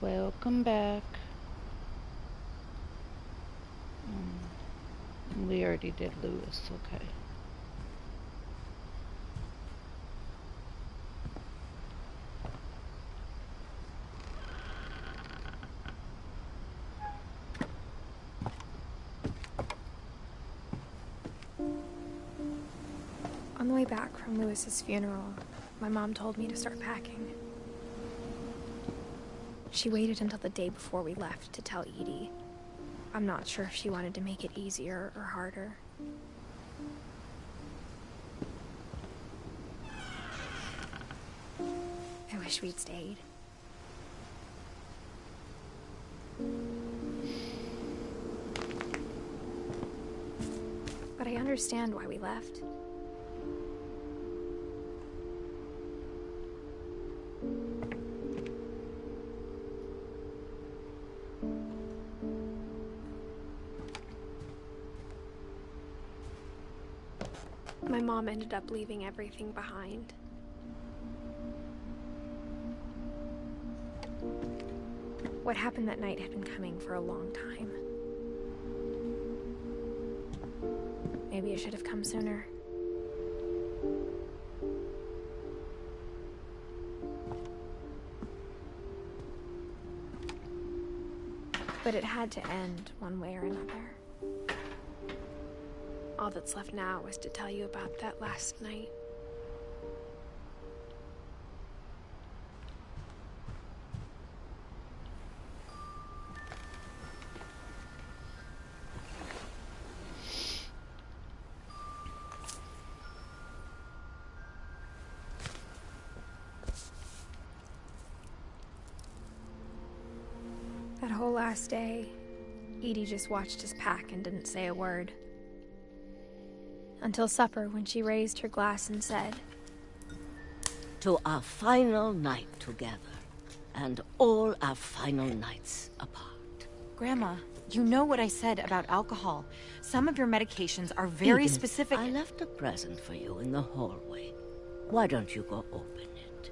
Welcome back. We already did Lewis, okay. On the way back from Lewis's funeral, my mom told me to start packing. She waited until the day before we left to tell Edie. I'm not sure if she wanted to make it easier or harder. I wish we'd stayed. But I understand why we left. My mom ended up leaving everything behind. What happened that night had been coming for a long time. Maybe it should have come sooner. But it had to end one way or another. All that's left now is to tell you about that last night. That whole last day, Edie just watched us pack and didn't say a word. Until supper, when she raised her glass and said, "To our final night together, and all our final nights apart." Grandma, you know what I said about alcohol. Some of your medications are very Edith, specific. I left a present for you in the hallway. Why don't you go open it?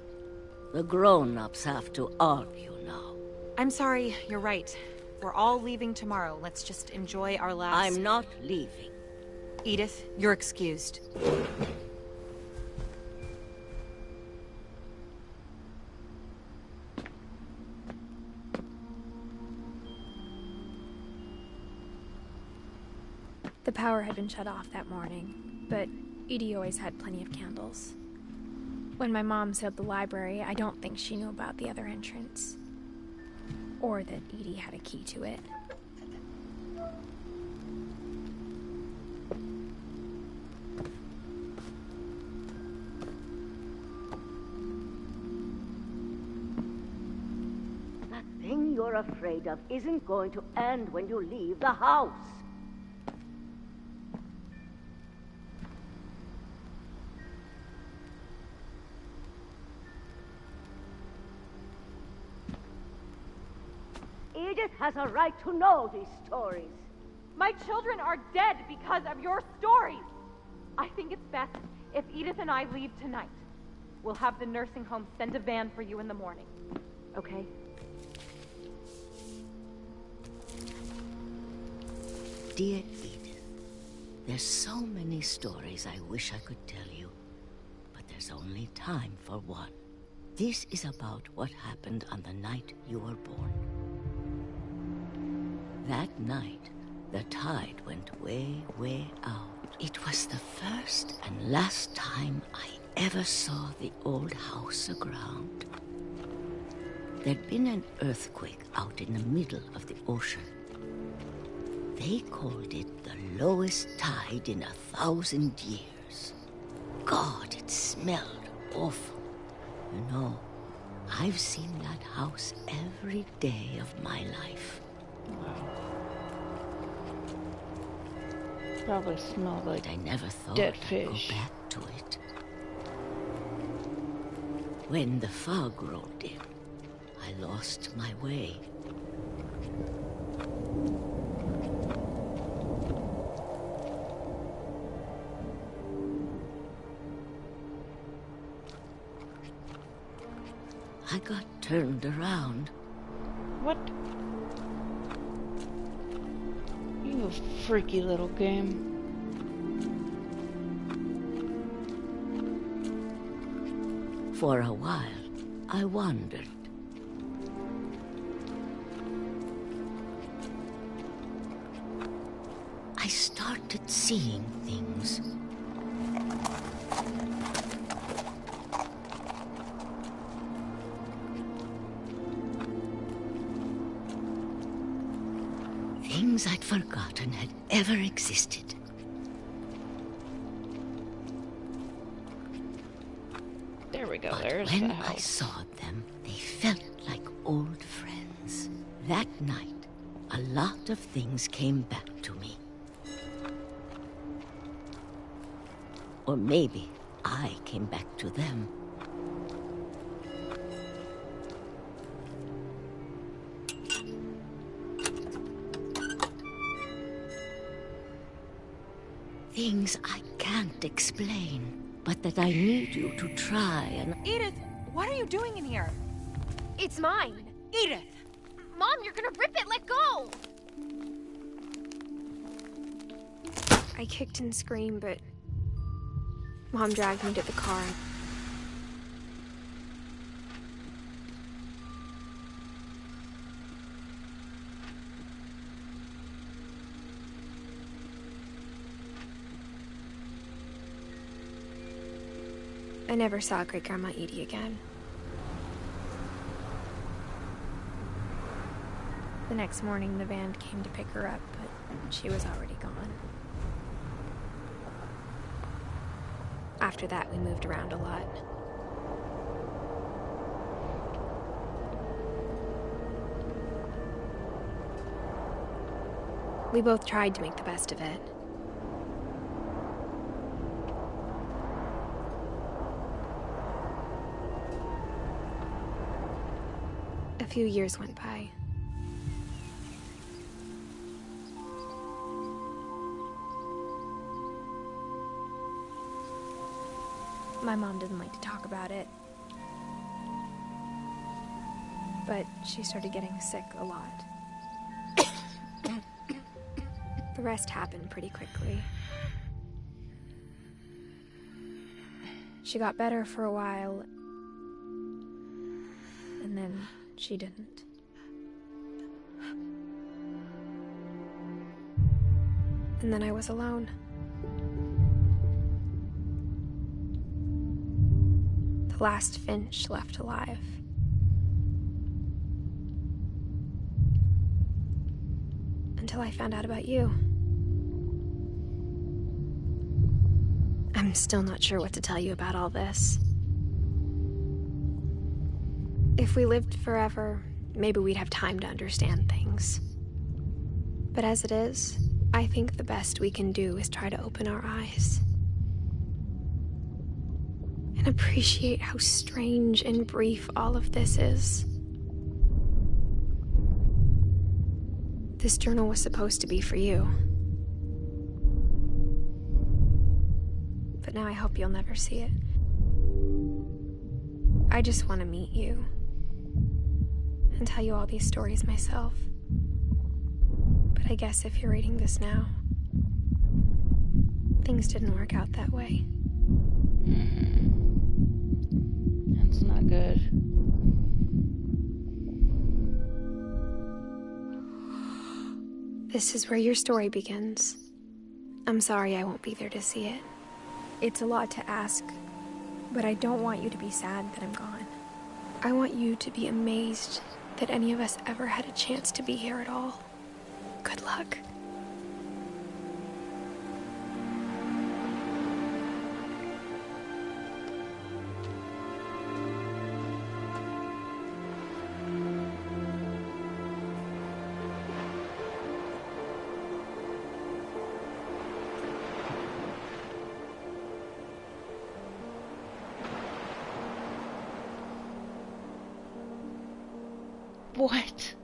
The grown-ups have to argue now. I'm sorry, you're right. We're all leaving tomorrow. Let's just enjoy our last... I'm not leaving. Edith, you're excused. the power had been shut off that morning, but Edie always had plenty of candles. When my mom sealed the library, I don't think she knew about the other entrance. Or that Edie had a key to it. That thing you're afraid of isn't going to end when you leave the house. Edith has a right to know these stories. My children are dead because of your stories. I think it's best if Edith and I leave tonight. We'll have the nursing home send a van for you in the morning. Okay? Dear Edith, there's so many stories I wish I could tell you, but there's only time for one. This is about what happened on the night you were born. That night, the tide went way, way out. It was the first and last time I ever saw the old house aground. There'd been an earthquake out in the middle of the ocean. They called it the lowest tide in 1,000 years. God, it smelled awful. You know, I've seen that house every day of my life. Probably smell like But I never thought dead I'd fish. go back to it. When the fog rolled in, I lost my way. I got turned around, What? You freaky little game. For a while, I wondered. I started seeing things. Things I'd forgotten had ever existed. There we go, But there's when the I house. saw them, they felt like old friends. That night, a lot of things came back to me. Or maybe I came back to them. Things I can't explain, but that I need you to try and... Edith, what are you doing in here? It's mine. Edith! Mom, you're gonna rip it. Let go. I kicked and screamed, but Mom dragged me to the car. I never saw Great-Grandma Edie again. The next morning, the van came to pick her up, but she was already gone. After that, we moved around a lot. We both tried to make the best of it. A few years went by. My mom didn't like to talk about it. But she started getting sick a lot. The rest happened pretty quickly. She got better for a while, and then she didn't. And then I was alone. The last Finch left alive. Until I found out about you. I'm still not sure what to tell you about all this. If we lived forever, maybe we'd have time to understand things. But as it is, I think the best we can do is try to open our eyes. And appreciate how strange and brief all of this is. This journal was supposed to be for you. But now I hope you'll never see it. I just want to meet you. And tell you all these stories myself. But I guess if you're reading this now, things didn't work out that way. That's not good. This is where your story begins. I'm sorry I won't be there to see it. It's a lot to ask, but I don't want you to be sad that I'm gone. I want you to be amazed that any of us ever had a chance to be here at all. Good luck. What?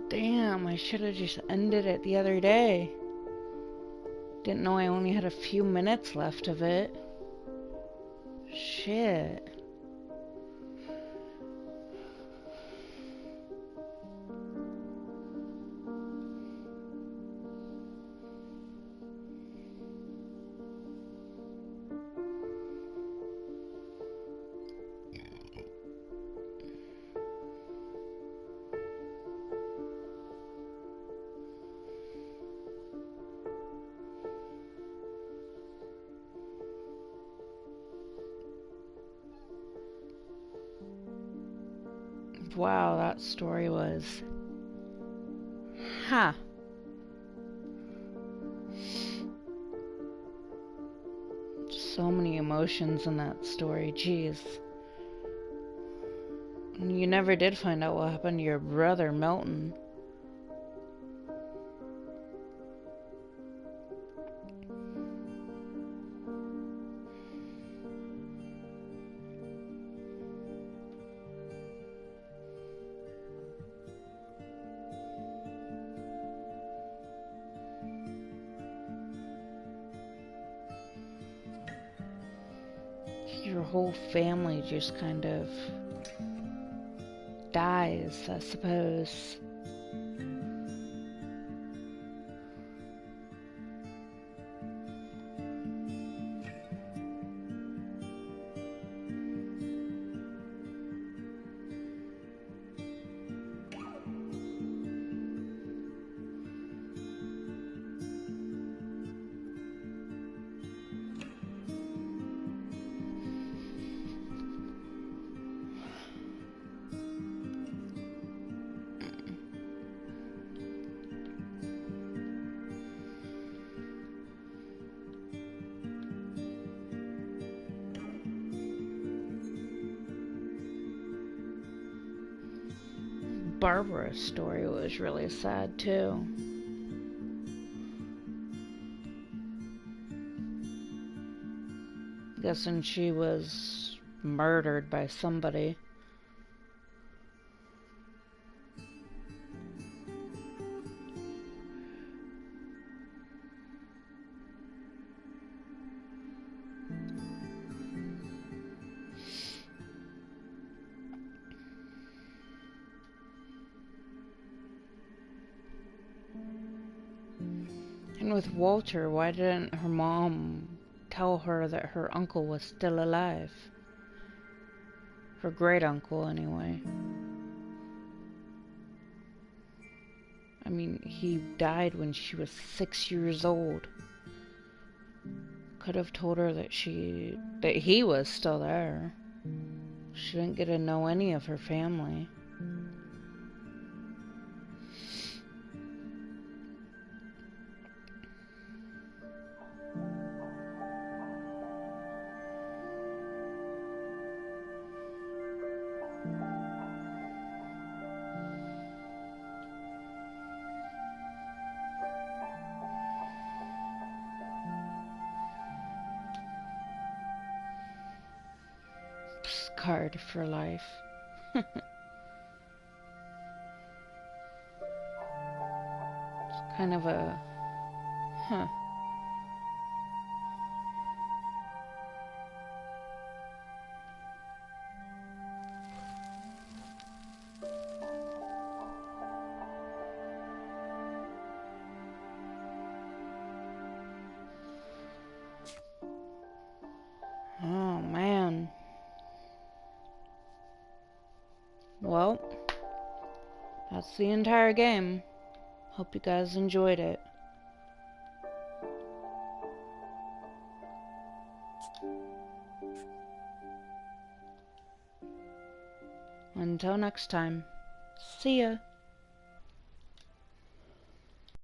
Damn, I should have just ended it the other day. Didn't know I only had a few minutes left of it. Shit. Wow, that story was... Huh. So many emotions in that story, jeez. And you never did find out what happened to your brother, Milton. Your whole family just kind of dies, I suppose. Barbara's story was really sad too. Guessing she was murdered by somebody. And with Walter, why didn't her mom tell her that her uncle was still alive? Her great uncle, anyway. I mean, he died when she was 6 years old. Could have told her that he was still there. She didn't get to know any of her family. Scarred for life. It's kind of a... Huh. Oh, man. Well, that's the entire game. Hope you guys enjoyed it. Until next time, see ya.